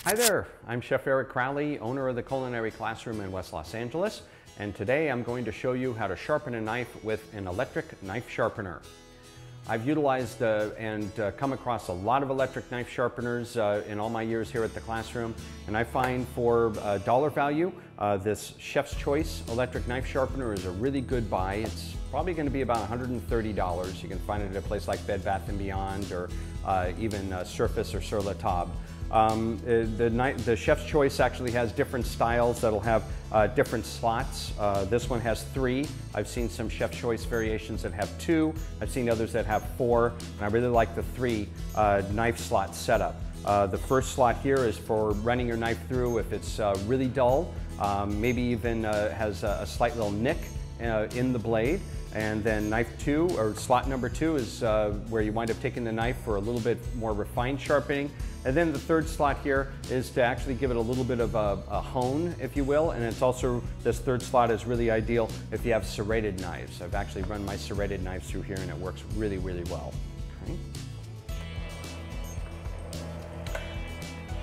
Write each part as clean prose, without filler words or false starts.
Hi there, I'm Chef Eric Crowley, owner of the Culinary Classroom in West Los Angeles, and today I'm going to show you how to sharpen a knife with an electric knife sharpener. I've utilized and come across a lot of electric knife sharpeners in all my years here at the classroom, and I find for dollar value, this Chef's Choice electric knife sharpener is a really good buy. It's probably going to be about $130. You can find it at a place like Bed Bath & Beyond or even Surface or Sur La Table. The Chef's Choice actually has different styles that'll have different slots. This one has 3. I've seen some Chef's Choice variations that have 2. I've seen others that have 4, and I really like the 3 knife slot setup. The first slot here is for running your knife through if it's really dull, maybe even has a slight little nick in the blade. And then knife 2, or slot number 2, is where you wind up taking the knife for a little bit more refined sharpening. And then the third slot here is to actually give it a little bit of a hone, if you will. And it's also, this third slot is really ideal if you have serrated knives. I've actually run my serrated knives through here and it works really, really well. Okay.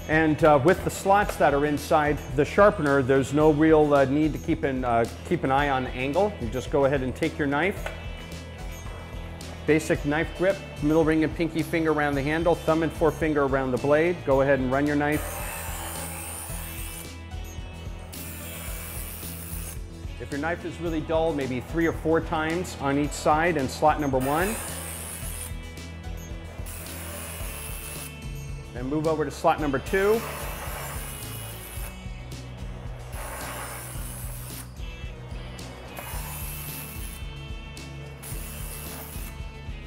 And with the slots that are inside the sharpener, there's no real need to keep an eye on angle. You just go ahead and take your knife. Basic knife grip, middle ring and pinky finger around the handle, thumb and forefinger around the blade. Go ahead and run your knife. If your knife is really dull, maybe 3 or 4 times on each side in slot number 1. Then move over to slot number 2.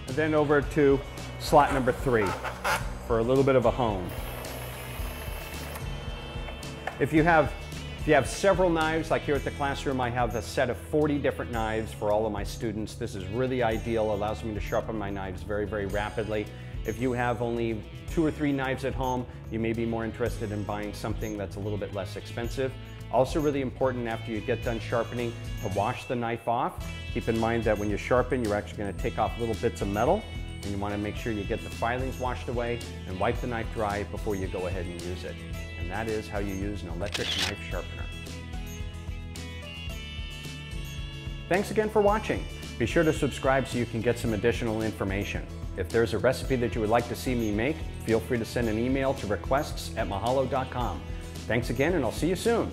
And then over to slot number 3 for a little bit of a hone. If you have several knives, like here at the classroom, I have a set of 40 different knives for all of my students. This is really ideal, allows me to sharpen my knives very, very rapidly. If you have only 2 or 3 knives at home, you may be more interested in buying something that's a little bit less expensive. Also really important after you get done sharpening to wash the knife off. Keep in mind that when you sharpen, you're actually going to take off little bits of metal, and you want to make sure you get the filings washed away and wipe the knife dry before you go ahead and use it. And that is how you use an electric knife sharpener. Thanks again for watching. Be sure to subscribe so you can get some additional information. If there's a recipe that you would like to see me make, feel free to send an email to requests@mahalo.com. Thanks again, and I'll see you soon.